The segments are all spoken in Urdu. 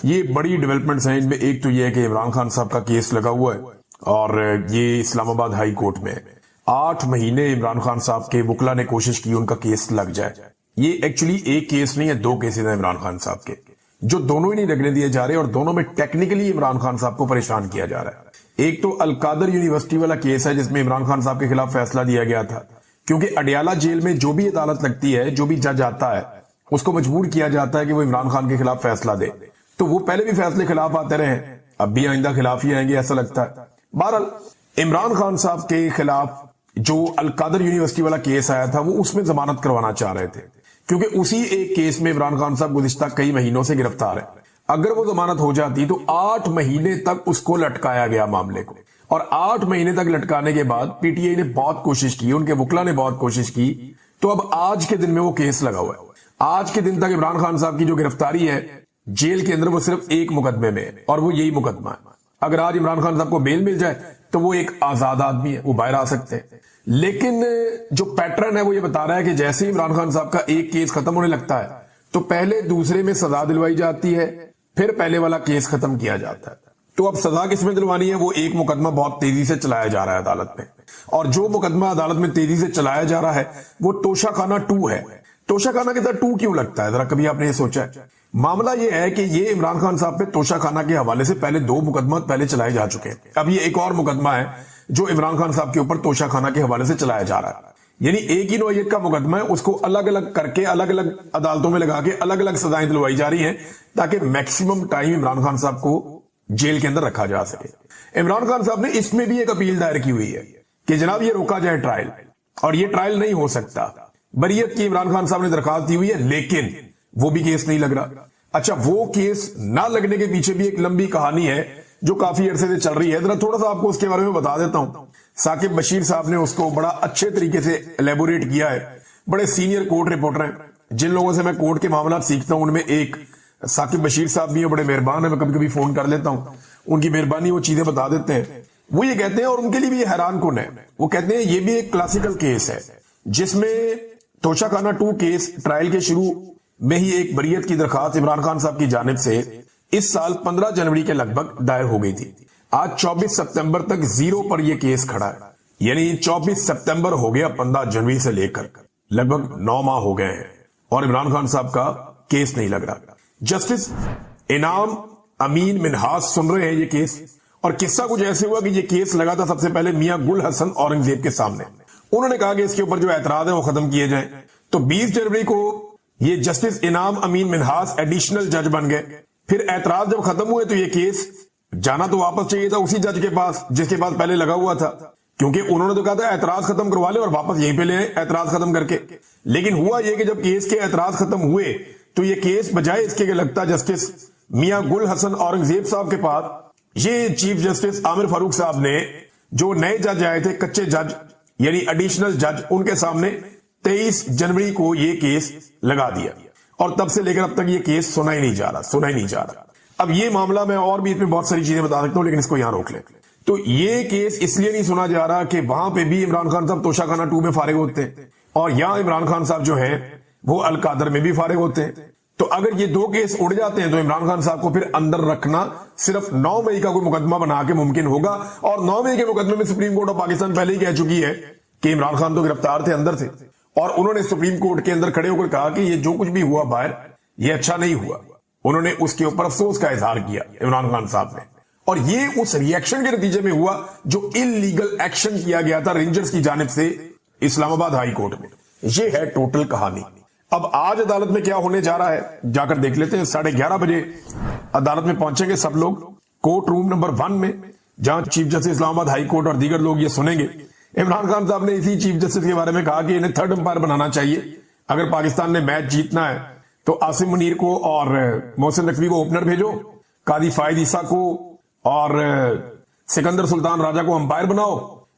یہ بڑی ڈیولپمنٹس ہیں، ان میں ایک تو یہ ہے کہ عمران خان صاحب کا کیس لگا ہوا ہے اور یہ اسلام آباد ہائی کورٹ میں 8 مہینے عمران خان صاحب کے وکلا نے کوشش کی ان کا کیس لگ جائے. یہ ایکچولی ایک کیس نہیں ہے، 2 کیسز ہیں عمران خان صاحب کے جو دونوں ہی نہیں لگنے دیے جا رہے اور دونوں میں ٹیکنیکلی عمران خان صاحب کو پریشان کیا جا رہا ہے. ایک تو القادر یونیورسٹی والا کیس ہے جس میں عمران خان صاحب کے خلاف فیصلہ دیا گیا تھا، کیونکہ اڈیالہ جیل میں جو بھی عدالت لگتی ہے، جو بھی جج آتا ہے، اس کو مجبور کیا جاتا ہے کہ وہ عمران خان کے خلاف فیصلہ دے. تو وہ پہلے بھی فیصلے خلاف آتے رہے، اب بھی آئندہ خلاف ہی آئیں گے ایسا لگتا ہے. بہرحال عمران خان صاحب کے خلاف جو القادر یونیورسٹی والا کیس آیا تھا وہ اس میں ضمانت کروانا چاہ رہے تھے، کیونکہ اسی ایک کیس میں عمران خان صاحب گزشتہ کئی مہینوں سے گرفتار ہے. اگر وہ ضمانت ہو جاتی تو 8 مہینے تک اس کو لٹکایا گیا معاملے کو، اور 8 مہینے تک لٹکانے کے بعد پی ٹی آئی نے بہت کوشش کی، ان کے وکلا نے بہت کوشش کی، تو اب آج کے دن میں وہ کیس لگا ہوا ہے. آج کے دن تک عمران خان صاحب کی جو گرفتاری ہے جیل کے اندر وہ صرف ایک مقدمے میں ہے اور وہ یہی مقدمہ ہے. اگر آج عمران خان صاحب کو بیل مل جائے تو وہ ایک آزاد آدمی ہے، وہ باہر آ سکتے ہیں. لیکن جو پیٹرن ہے وہ یہ بتا رہا ہے کہ جیسے ہی عمران خان صاحب کا ایک کیس ختم ہونے لگتا ہے تو پہلے دوسرے میں سزا دلوائی جاتی ہے، پھر پہلے والا کیس ختم کیا جاتا ہے. تو اب سزا کس میں دلوانی ہے؟ وہ ایک مقدمہ بہت تیزی سے چلایا جا رہا ہے عدالت میں، اور جو مقدمہ عدالت میں تیزی سے چلایا جا رہا ہے وہ توشہ خانہ 2 ہے. توشہ خانہ کے ساتھ 2 کیوں لگتا ہے؟ ذرا کبھی آپ نے یہ سوچا ہے؟ معاملہ یہ ہے کہ یہ عمران خان صاحب پہ توشہ خانہ کے حوالے سے پہلے 2 مقدمات پہلے چلائے جا چکے ہیں. اب یہ ایک اور مقدمہ ہے جو عمران خان صاحب کے اوپر توشہ خانہ کے حوالے سے چلایا جا رہا ہے. یعنی ایک ہی نوعیت کا مقدمہ ہے، اس کو الگ الگ کر کے الگ الگ عدالتوں میں لگا کے الگ الگ سزائیں دلوائی جا رہی ہیں تاکہ میکسیمم ٹائم عمران خان صاحب کو جیل کے اندر رکھا جا سکے. عمران خان صاحب نے اس میں بھی ایک اپیل دائر کی ہوئی ہے کہ جناب یہ روکا جائے ٹرائل، اور یہ ٹرائل نہیں ہو سکتا. بریت کی عمران خان صاحب نے درخواست دی ہوئی ہے، لیکن وہ بھی کیس نہیں لگ رہا. اچھا، وہ کیس نہ لگنے کے پیچھے بھی ایک لمبی کہانی ہے جو کافی عرصے سے چل رہی ہے. ذرا تھوڑا سا آپ کو اس کے بارے میں بتا دیتا ہوں. ثاقب بشیر صاحب نے اس کو بڑا اچھے طریقے سے ایلیبوریٹ کیا ہے. بڑے سینئر کورٹ رپورٹر ہیں، جن لوگوں سے میں کورٹ کے معاملات سیکھتا ہوں ان میں ایک ثاقب بشیر صاحب بھی ہیں، بڑے مہربان ہیں. میں کبھی کبھی فون کر لیتا ہوں، ان کی مہربانی وہ چیزیں بتا دیتے ہیں. وہ یہ کہتے ہیں، اور ان کے لیے بھی یہ حیران کن ہے، وہ کہتے ہیں یہ بھی ایک کلاسیکل کیس ہے جس میں توشہ خانہ 2 کیس ٹرائل کے شروع میں ہی ایک بریت کی درخواست عمران خان صاحب کی جانب سے اس سال 15 جنوری کے لگ بھگ دائر ہو گئی تھی. آج 24 ستمبر تک 0 پر یہ کیس کھڑا ہے. یعنی 24 ستمبر ہو گیا 15 جنوری سے لے کر لگ بھگ 9 ماہ ہو گئے ہیں اور عمران خان صاحب کا کیس نہیں لگ رہا. جسٹس انعام امین منہاس سن رہے ہیں یہ کیس، اور قصہ کچھ ایسے ہوا کہ یہ کیس لگا تھا سب سے پہلے میاں گل حسن اورنگزیب کے سامنے. انہوں نے کہا کہ اس کے اوپر جو اعتراض ہیں وہ ختم کیے جائیں. تو 20 جنوری کو یہ جسٹس انعام امین منہاس ایڈیشنل جج بن گئے. پھر اعتراض جب ختم ہوئے تو یہ کیس جانا تو واپس چاہیے تھا اسی جج کے پاس جس کے پاس پہلے لگا ہوا تھا، کیونکہ انہوں نے تو کہا تھا اعتراض ختم کروا لے اور واپس یہیں پہ لے آئے اعتراض ختم کر کے. لیکن ہوا یہ کہ جب کیس کے اعتراض ختم ہوئے تو یہ کیس بجائے اس کے لگتا جسٹس میاں گل حسن اورنگزیب صاحب کے پاس، یہ چیف جسٹس عامر فاروق صاحب نے جو نئے جج آئے تھے، کچے جج یعنی ایڈیشنل جج، ان کے سامنے 23 جنوری کو یہ کیس لگا دیا، اور تب سے لے کر اب تک یہ کیس سنا ہی نہیں جا رہا. اب یہ معاملہ میں اور بھی اس میں بہت ساری چیزیں بتا سکتا ہوں لیکن اس کو یہاں روک لیں. تو یہ کیس اس لیے نہیں سنا جا رہا کہ وہاں پہ بھی عمران خان صاحب توشہ خانہ 2 میں فارغ ہوتے ہیں اور یہاں عمران خان صاحب جو ہیں وہ القادر میں بھی فارغ ہوتے ہیں. تو اگر یہ 2 کیس اڑ جاتے ہیں تو عمران خان صاحب کو پھر اندر رکھنا صرف 9 مئی کا کوئی مقدمہ بنا کے ممکن ہوگا، اور 9 مئی کے مقدمے میں سپریم کورٹ آف پاکستان پہلے ہی کہہ چکی ہے کہ عمران خان تو گرفتار تھے، اندر تھے، اور انہوں نے سپریم کورٹ کے اندر کھڑے ہو کر کہا کہ یہ جو کچھ بھی ہوا باہر یہ اچھا نہیں ہوا. انہوں نے اس کے اوپر افسوس کا اظہار کیا عمران خان صاحب نے، اور یہ اس ری ایکشن کے نتیجے میں ہوا جو انلیگل ایکشن کیا گیا تھا رینجرز کی جانب سے اسلام آباد ہائی کورٹ میں. یہ ہے ٹوٹل کہانی. اب آج عدالت میں کیا ہونے جا رہا ہے جا کر دیکھ لیتے ہیں. 11:30 بجے عدالت میں پہنچیں گے سب لوگ کورٹ روم نمبر 1 میں، جہاں چیف جسٹس اسلام آباد ہائی کورٹ اور دیگر لوگ یہ سنیں گے. عمران خان صاحب نے اسی چیف جسٹس کے بارے میں کہا کہ انہیں 3rd امپائر بنانا چاہیے اگر پاکستان نے میچ جیتنا ہے. تو عاصم منیر کو اور محسن نقوی کو اوپنر بھیجو، قاضی فائد عیسیٰ کو اور سکندر سلطان راجہ کو امپائر بناؤ،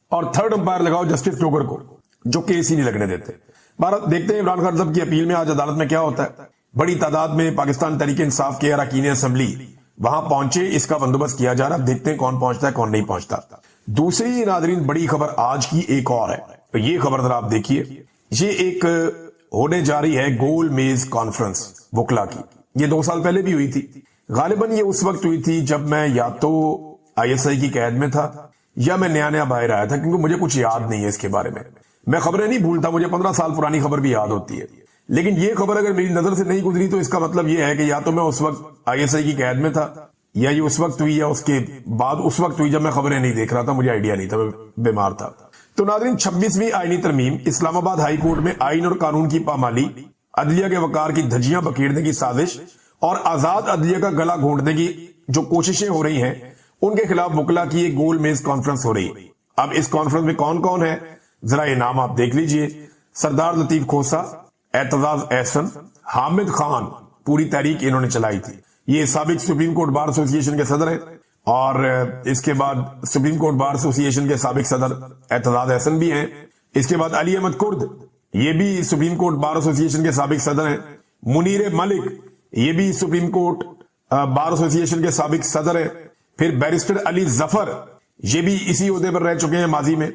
اور 3rd امپائر لگاؤ جسٹس جوگر کو، جو کیس ہی نہیں لگنے دیتے. بھارت دیکھتے ہیں عمران خان صاحب کی اپیل میں آج عدالت میں کیا ہوتا ہے. بڑی تعداد میں پاکستان تحریک انصاف کے اراکین اسمبلی وہاں پہنچے، اس کا بندوبست کیا جا رہا. دیکھتے ہیں کون پہنچتا ہے کون نہیں پہنچتا. دوسری ناظرین بڑی خبر آج کی ایک اور ہے، تو یہ خبر ذرا آپ دیکھیے. یہ ایک ہونے جا رہی ہے گول میز کانفرنس وکلا کی. یہ 2 سال پہلے بھی ہوئی تھی. غالباً یہ اس وقت ہوئی تھی جب میں یا تو ISI کی قید میں تھا یا میں نیا نیا باہر آیا تھا، کیونکہ مجھے کچھ یاد نہیں ہے اس کے بارے میں خبریں نہیں بھولتا، مجھے 15 سال پرانی خبر بھی یاد ہوتی ہے، لیکن یہ خبر اگر میری نظر سے نہیں گزری تو اس کا مطلب یہ ہے کہ یا تو میں اس وقت ISI کی قید میں تھا، یا یہ اس وقت ہوئی یا اس کے بعد اس وقت ہوئی جب میں خبریں نہیں دیکھ رہا تھا، مجھے آئیڈیا نہیں تھا، میں بیمار تھا۔ تو ناظرین، 26ویں آئینی ترمیم اسلام آباد ہائی کورٹ میں آئین اور قانون کی پامالی، عدلیہ کے وقار کی دھجیاں بکھیرنے کی سازش اور آزاد عدلیہ کا گلا گھونٹنے کی جو کوششیں ہو رہی ہیں ان کے خلاف وکلا کی ایک گول میز کانفرنس ہو رہی ہے۔ اب اس کانفرنس میں کون کون ہے، ذرا یہ نام آپ دیکھ لیجئے۔ سردار لطیف کھوسہ، اعتزاز احسن، حامد خان، پوری تحریک انہوں نے چلائی تھی، یہ سابق سپریم کورٹ بار ایسوسی ایشن کے صدر ہیں، اور اس کے بعد سپریم کورٹ بار ایسوسی ایشن کے سابق صدر اعتزاز احسن بھی ہیں۔ اس کے بعد علی احمد کرد، یہ بھی سپریم کورٹ بار ایسوسی ایشن کے سابق صدر ہیں۔ منیر ملک، یہ بھی سپریم کورٹ بار ایسوسی ایشن کے سابق صدر ہیں۔ پھر بیرسٹر علی ظفر، یہ بھی اسی عہدے پر رہ چکے ہیں ماضی میں،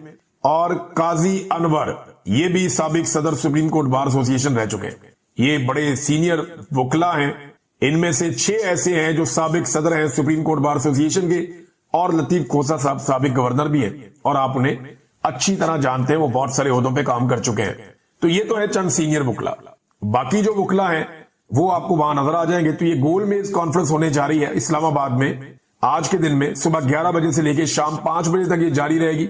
اور قاضی انور، یہ بھی سابق صدر سپریم کورٹ بار ایسوسی ایشن رہ چکے ہیں۔ یہ بڑے سینئر وکلا ہیں، ان میں سے 6 ایسے ہیں جو سابق صدر ہیں سپریم کورٹ بار ایسوسی ایشن کے، اور لطیف کھوسہ صاحب سابق گورنر بھی ہیں، اور آپ انہیں اچھی طرح جانتے ہیں، وہ بہت سارے عہدوں پہ کام کر چکے ہیں۔ تو یہ تو ہے چند سینئر وکلا، باقی جو وکلا ہیں وہ آپ کو وہاں نظر آ جائیں گے۔ تو یہ گول میز کانفرنس ہونے جا رہی ہے اسلام آباد میں آج کے دن میں، صبح 11 بجے سے لے کے شام 5 بجے تک یہ جاری رہے گی۔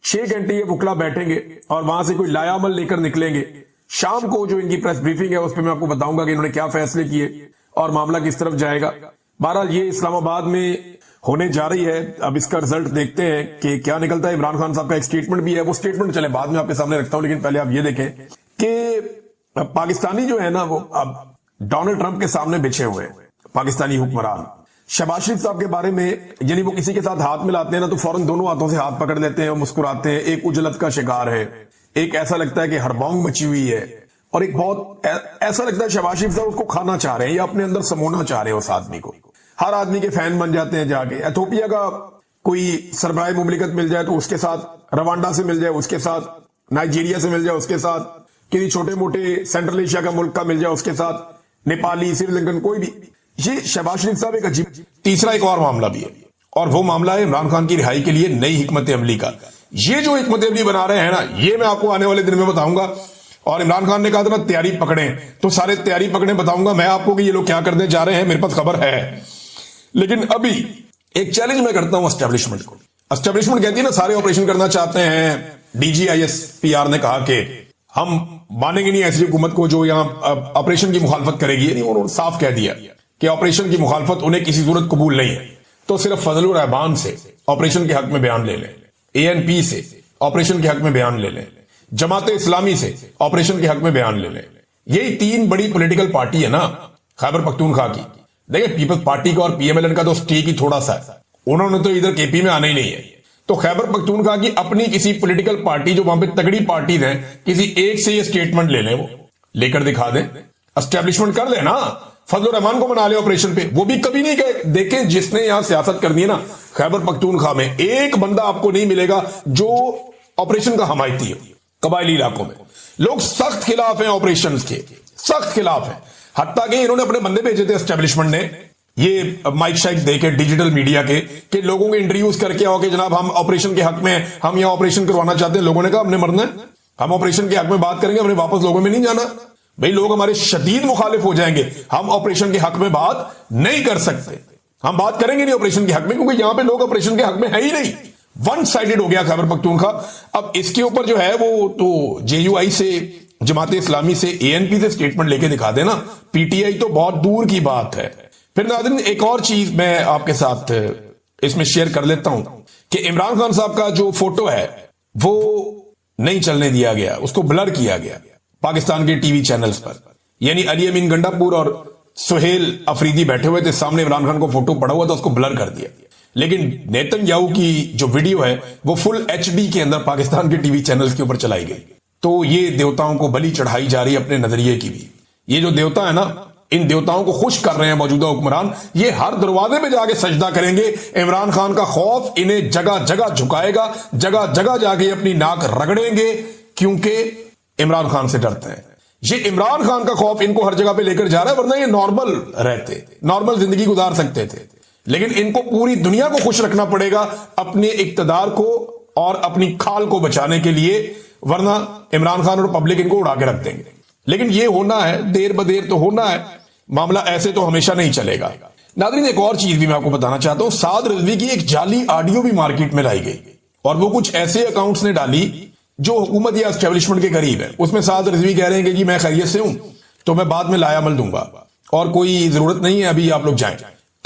6 گھنٹے یہ وکلا بیٹھیں گے اور وہاں سے کوئی لایا عمل لے کر نکلیں گے۔ شام کو جو ان کی پریس بریفنگ ہے اس پہ میں آپ کو بتاؤں گا کہ انہوں نے کیا فیصلے کیے اور معاملہ کس طرف جائے گا۔ بہرحال یہ اسلام آباد میں ہونے جا رہی ہے، اب اس کا رزلٹ دیکھتے ہیں کہ کیا نکلتا ہے۔ عمران خان صاحب کا ایک سٹیٹمنٹ بھی ہے، وہ سٹیٹمنٹ چلے بعد میں آپ کے سامنے رکھتا ہوں، لیکن پہلے آپ یہ دیکھیں کہ پاکستانی جو ہے نا وہ اب ڈونلڈ ٹرمپ کے سامنے بچھے ہوئے ہیں، پاکستانی حکمران۔ شہباز شریف صاحب کے بارے میں یعنی وہ کسی کے ساتھ ہاتھ ملاتے ہیں نا تو فوراً دونوں ہاتھوں سے ہاتھ پکڑ لیتے ہیں اور مسکراتے ہیں، ایک اجلت کا شکار ہے، ایک ایسا لگتا ہے کہ ہڑبونگ مچی ہوئی ہے، اور ایک بہت ایسا لگتا ہے شہباز شریف صاحب اس کو کھانا چاہ رہے ہیں یا اپنے اندر سمونا چاہ رہے ہیں اس آدمی کو۔ ہر آدمی کے فین بن جاتے ہیں جا کے۔ ایتھوپیا کا کوئی سربراہ مملکت مل جائے تو اس کے ساتھ، روانڈا سے مل جائے اس کے ساتھ، نائجیریا سے مل جائے اس کے ساتھ، کسی چھوٹے موٹے سینٹرل ایشیا کا ملک کا مل جائے اس کے ساتھ، نیپالی، سری لنکن، کوئی بھی۔ یہ شہباز شریف صاحب ایک عجیب۔ تیسرا ایک اور معاملہ بھی ہے، اور وہ معاملہ ہے عمران خان کی رہائی کے لیے نئی حکمت عملی کا۔ یہ جو حکمت عملی بنا رہے ہیں نا، یہ میں آپ کو آنے والے دن میں بتاؤں گا، اور عمران خان نے کہا تھا نا تیاری پکڑیں، تو سارے تیاری پکڑیں بتاؤں گا میں آپ کو کہ یہ لوگ کیا کرنے جا رہے ہیں، میرے پاس خبر ہے۔ لیکن ابھی ایک چیلنج میں کرتا ہوں اسٹیبلشمنٹ کو۔ اسٹیبلشمنٹ کہتی ہے نا سارے آپریشن کرنا چاہتے ہیں، DGISPR نے کہا کہ ہم مانیں گے نہیں ایسی حکومت کو جو یہاں آپریشن کی مخالفت کرے گی، یعنی انہوں نے صاف کہہ دیا کہ آپریشن کی مخالفت انہیں کسی صورت قبول نہیں ہے، تو صرف فضل الرحمان سے آپریشن کے حق میں بیان لے لیں، ANP سے آپریشن کے حق میں بیان لے لیں، جماعت اسلامی سے آپریشن کے حق میں بیان لے لیں۔ یہی 3 بڑی پولیٹیکل پارٹی ہے نا خیبر پختونخوا کی۔ دیکھیں پیپلز پارٹی کا اور PMLN کا تو سٹیک ہی تھوڑا سا ہے، انہوں نے تو ادھر KP میں آنا ہی نہیں ہے۔ تو خیبر پختونخوا کی اپنی کسی پولیٹیکل پارٹی جو وہاں پہ تگڑی پارٹیز ہیں، کسی ایک سے یہ سٹیٹمنٹ لے لیں، وہ لے کر دکھا دیں، اسٹیبلشمنٹ کر لیں نا، فضل الرحمان کو منا لے آپریشن پہ۔ وہ بھی کبھی نہیں کہ دیکھیں جس نے یہاں سیاست کرنی ہے نا خیبر پختونخوا میں، ایک بندہ آپ کو نہیں ملے گا جو آپریشن کا حمایتی ہے۔ قبائلی علاقوں میں لوگ سخت خلاف ہیں آپریشنز کے، سخت خلاف ہیں، حتیٰ کہ انہوں نے اپنے بندے بھیجے تھے اسٹیبلشمنٹ نے، یہ مائک شائک دے کے ڈیجیٹل میڈیا کے، کہ لوگوں کو انٹرویوز کر کے آؤ کہ جناب ہم آپریشن کے حق میں، ہم یہاں آپریشن کروانا چاہتے ہیں۔ لوگوں نے کہا ہم نے مرنا ہے، ہم آپریشن کے حق میں بات کریں گے، ہم نے واپس لوگوں میں نہیں جانا۔ بھئی لوگ ہمارے شدید مخالف ہو جائیں گے، ہم آپریشن کے حق میں بات نہیں کر سکتے، ہم بات کریں گے نہیں آپریشن کے حق میں، کیونکہ یہاں پہ لوگ آپریشن کے حق میں ہے ہی نہیں۔ ون سائیڈڈ ہو گیا خیبر پختونخوا۔ اب اس کے اوپر جو ہے وہ تو JUI سے، جماعت اسلامی سے، ANP سے سٹیٹمنٹ لے کے دکھا دینا، PTI تو بہت دور کی بات ہے۔ پھر ناظرین ایک اور چیز میں آپ کے ساتھ اس میں شیئر کر لیتا ہوں کہ عمران خان صاحب کا جو فوٹو ہے وہ نہیں چلنے دیا گیا، اس کو بلر کیا گیا پاکستان کے TV چینلز پر، یعنی علی امین گنڈا پور اور سہیل افریدی بیٹھے ہوئے تھے سامنے، عمران خان کو فوٹو پڑا ہوا تھا، اس کو بلر کر دیا۔ لیکن نیتن یاہو کی جو ویڈیو ہے وہ فل HD کے اندر پاکستان کے TV چینلز کے اوپر چلائی گئی۔ تو یہ دیوتاؤں کو بلی چڑھائی جا رہی ہے اپنے نظریے کی بھی۔ یہ جو دیوتا ہے نا، ان دیوتاؤں کو خوش کر رہے ہیں موجودہ حکمران، یہ ہر دروازے پہ جا کے سجدہ کریں گے۔ عمران خان کا خوف انہیں جگہ جگہ جھکائے گا، جگہ جگہ جا کے اپنی ناک رگڑیں گے، کیونکہ عمران خان سے ڈرتے ہیں۔ یہ عمران خان کا خوف ان کو ہر جگہ پہ لے کر جا رہا ہے، ورنہ یہ نارمل رہتے، نارمل زندگی گزار سکتے تھے، لیکن ان کو پوری دنیا کو خوش رکھنا پڑے گا اپنے اقتدار کو اور اپنی کھال کو بچانے کے لیے، ورنہ عمران خان اور پبلک ان کو اڑا کے رکھ دیں گے۔ لیکن یہ ہونا ہے، دیر بدیر تو ہونا ہے، معاملہ ایسے تو ہمیشہ نہیں چلے گا۔ ناظرین ایک اور چیز بھی میں آپ کو بتانا چاہتا ہوں، سعد رضوی کی ایک جعلی آڈیو بھی مارکیٹ میں لائی گئی، اور وہ کچھ ایسے اکاؤنٹس نے ڈالی جو حکومت یا اسٹیبلشمنٹ کے قریب ہے۔ اس میں سعد رضوی کہہ رہے ہیں کہ جی میں خیریت سے ہوں، تو میں بعد میں لایا عمل دوں گا اور کوئی ضرورت نہیں ہے ابھی آپ لوگ جائیں۔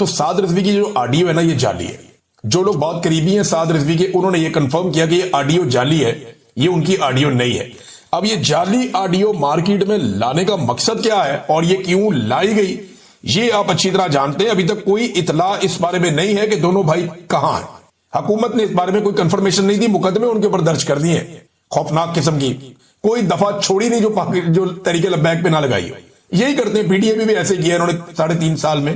تو سعد رضوی کی جو آڈیو ہے نا، یہ جعلی ہے۔ جو لوگ بہت قریبی ہیں سعد رضوی کے، انہوں نے یہ کنفرم کیا کہ یہ آڈیو جعلی ہے، یہ ان کی آڈیو نہیں ہے۔ اب یہ جعلی آڈیو مارکیٹ میں لانے کا مقصد کیا ہے اور یہ کیوں لائی گئی، یہ آپ اچھی طرح جانتے ہیں۔ ابھی تک کوئی اطلاع اس بارے میں نہیں ہے کہ دونوں بھائی کہاں ہیں۔ حکومت نے اس بارے میں کوئی کنفرمیشن نہیں دی، مقدمے ان کے اوپر درج کر دیے ہیں خوفناک قسم کی، کوئی دفعہ چھوڑی نہیں جو تحریک لبیک پہ نہ لگائی ہو۔ یہی کرتے ہیں، پی ٹی اے بھی ایسے کیا انہوں نے 3.5 سال میں،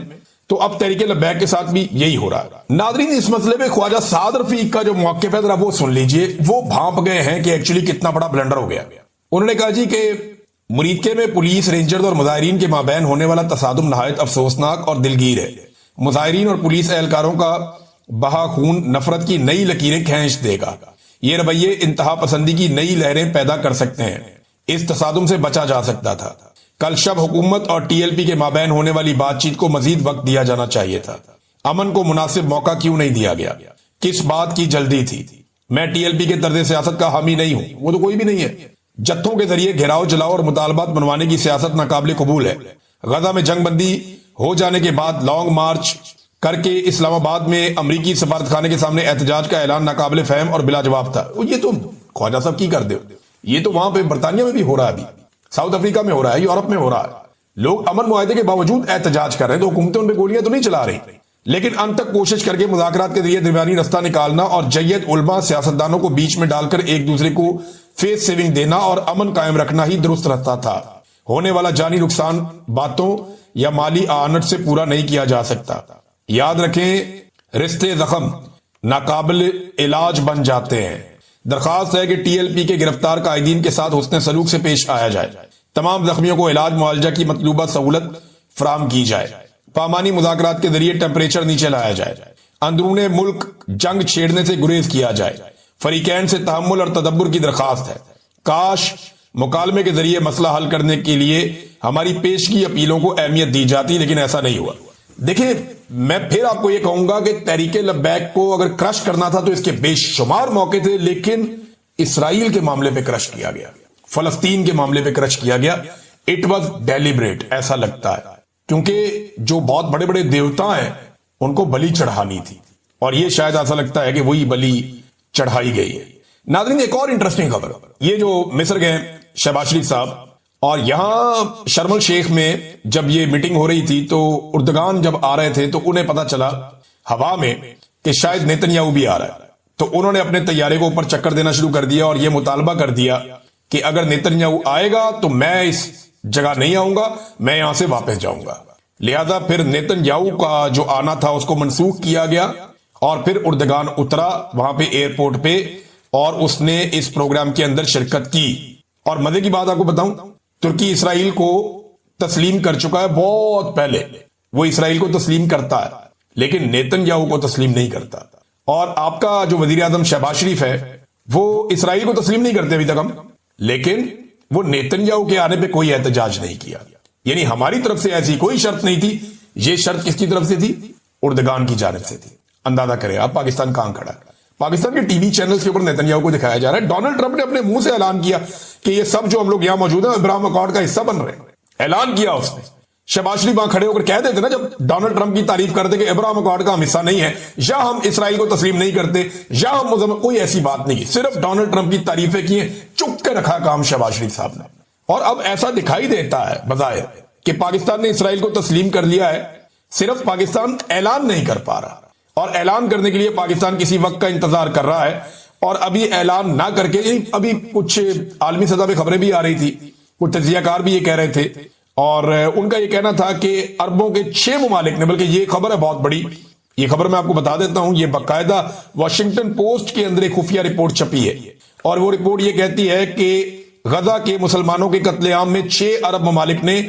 تو اب تحریک لبیک کے ساتھ بھی یہی ہو رہا ہے۔ ناظرین اس مسئلے پہ خواجہ سعد رفیق کا جو موقف ہے ذرا وہ سن لیجئے، وہ بھانپ گئے ہیں کہ ایکچولی کتنا بڑا بلنڈر ہو گیا۔ انہوں نے کہا جی کہ مریدکے میں پولیس رینجرز اور مظاہرین کے مابین ہونے والا تصادم نہایت افسوسناک اور دلگیر ہے۔ مظاہرین اور پولیس اہلکاروں کا بہا خون نفرت کی نئی لکیریں کھینچ دے گا۔ یہ رویے انتہا پسندی کی نئی لہریں پیدا کر سکتے ہیں۔ اس تصادم سے بچا جا سکتا تھا۔ کل شب حکومت اور ٹی ایل پی کے مابین ہونے والی بات چیت کو مزید وقت دیا جانا چاہیے تھا۔ امن کو مناسب موقع کیوں نہیں دیا گیا؟ کس بات کی جلدی تھی؟ میں ٹی ایل پی کے طرز سیاست کا حامی نہیں ہوں، وہ تو کوئی بھی نہیں ہے۔ جتھوں کے ذریعے گھیراؤ جلاؤ اور مطالبات بنوانے کی سیاست ناقابل قبول ہے۔ غزہ میں جنگ بندی ہو جانے کے بعد لانگ مارچ کر کے اسلام آباد میں امریکی سفارت خانے کے سامنے احتجاج کا اعلان ناقابل فہم اور بلا جواب تھا۔ یہ تو خواجہ صاحب کی کر دے، یہ تو وہاں پہ برطانیہ میں بھی ہو رہا ہے، ابھی ساؤتھ افریقہ میں ہو رہا ہے، یورپ میں ہو رہا ہے۔ لوگ امن معاہدے کے باوجود احتجاج کر رہے ہیں، تو حکومتیں ان پہ گولیاں تو نہیں چلا رہی، لیکن ان تک کوشش کر کے مذاکرات کے ذریعے درمیانی رستہ نکالنا اور جید علماء سیاستدانوں کو بیچ میں ڈال کر ایک دوسرے کو فیس سیونگ دینا اور امن قائم رکھنا ہی درست رہتا تھا۔ ہونے والا جانی نقصان باتوں یا مالی اعانت سے پورا نہیں کیا جا سکتا۔ یاد رکھیں رشتے زخم ناقابل علاج بن جاتے ہیں۔ درخواست ہے کہ ٹی ایل پی کے گرفتار قائدین کے ساتھ حسن سلوک سے پیش آیا جائے، تمام زخمیوں کو علاج معالجہ کی مطلوبہ سہولت فراہم کی جائے، پامانی مذاکرات کے ذریعے ٹیمپریچر نیچے لایا جائے، اندرون ملک جنگ چھیڑنے سے گریز کیا جائے۔ فریقین سے تحمل اور تدبر کی درخواست ہے۔ کاش مکالمے کے ذریعے مسئلہ حل کرنے کے لیے ہماری پیشگی اپیلوں کو اہمیت دی جاتی، لیکن ایسا نہیں ہوا۔ دیکھیں میں پھر آپ کو یہ کہوں گا کہ تحریک لبیک کو اگر کرش کرنا تھا تو اس کے بے شمار موقع تھے، لیکن اسرائیل کے معاملے پہ کرش کیا گیا، فلسطین کے معاملے پہ کرش کیا گیا۔ اٹ واز ڈیلیبریٹ، ایسا لگتا ہے، کیونکہ جو بہت بڑے بڑے دیوتا ہیں ان کو بلی چڑھانی تھی، اور یہ شاید ایسا لگتا ہے کہ وہی بلی چڑھائی گئی ہے۔ ناظرین ایک اور انٹرسٹنگ خبر، یہ جو مصر گئے شہباز شریف صاحب، اور یہاں شرم الشیخ میں جب یہ میٹنگ ہو رہی تھی تو اردگان جب آ رہے تھے تو انہیں پتا چلا ہوا میں کہ شاید نیتن یاہو بھی آ رہا ہے، تو انہوں نے اپنے طیارے کو اوپر چکر دینا شروع کر دیا اور یہ مطالبہ کر دیا کہ اگر نیتن یاہو آئے گا تو میں اس جگہ نہیں آؤں گا، میں یہاں سے واپس جاؤں گا۔ لہذا پھر نیتن یاہو کا جو آنا تھا اس کو منسوخ کیا گیا، اور پھر اردگان اترا وہاں پہ ایئرپورٹ پہ، اور اس نے اس پروگرام کے اندر شرکت کی۔ اور مزے کی بات آپ کو بتاؤں، ترکی اسرائیل کو تسلیم کر چکا ہے بہت پہلے، وہ اسرائیل کو تسلیم کرتا ہے لیکن نیتن یاہو کو تسلیم نہیں کرتا۔ اور آپ کا جو وزیر اعظم شہباز شریف ہے وہ اسرائیل کو تسلیم نہیں کرتے ابھی تک ہم، لیکن وہ نیتن یاہو کے آنے پہ کوئی احتجاج نہیں کیا، یعنی ہماری طرف سے ایسی کوئی شرط نہیں تھی۔ یہ شرط کس کی طرف سے تھی؟ اردگان کی جانب سے تھی۔ اندازہ کریں آپ پاکستان کہاں کھڑا ہے۔ پاکستان کے ٹی وی چینلز کے اوپر نیتن یاہو کو دکھایا جا رہا ہے۔ ڈونلڈ ٹرمپ نے اپنے منہ سے اعلان کیا کہ یہ سب جو ہم لوگ یہاں موجود ہیں ابراہیم اکارڈ کا حصہ بن رہے ہیں، اعلان کیا اس نے۔ شہباز شریف وہاں کھڑے ہو کر کہہ دیتے نا جب ڈونلڈ ٹرمپ کی تعریف کرتے کہ ابراہیم اکارڈ کا ہم حصہ نہیں ہے، یا ہم اسرائیل کو تسلیم نہیں کرتے، یا ہم کوئی ایسی بات نہیں کی، صرف ڈونلڈ ٹرمپ کی تعریفیں کی ہیں، چپ کے رکھا کام شہباز شریف صاحب نے۔ اور اب ایسا دکھائی دیتا ہے بظاہر کہ پاکستان نے اسرائیل کو تسلیم کر لیا ہے، صرف پاکستان اعلان نہیں کر پا رہا، اور اعلان کرنے کے لیے پاکستان کسی وقت کا انتظار کر رہا ہے، اور ابھی اعلان نہ کر کے ابھی کچھ عالمی سطح پہ خبریں بھی آ رہی تھی، کچھ تجزیہ کار بھی یہ کہہ رہے تھے، اور ان کا یہ کہنا تھا کہ عربوں کے 6 ممالک نے، بلکہ یہ خبر ہے بہت بڑی، یہ خبر میں آپ کو بتا دیتا ہوں، یہ باقاعدہ واشنگٹن پوسٹ کے اندر ایک خفیہ رپورٹ چھپی ہے، اور وہ رپورٹ یہ کہتی ہے کہ غزہ کے مسلمانوں کے قتل عام میں 6 عرب ممالک نے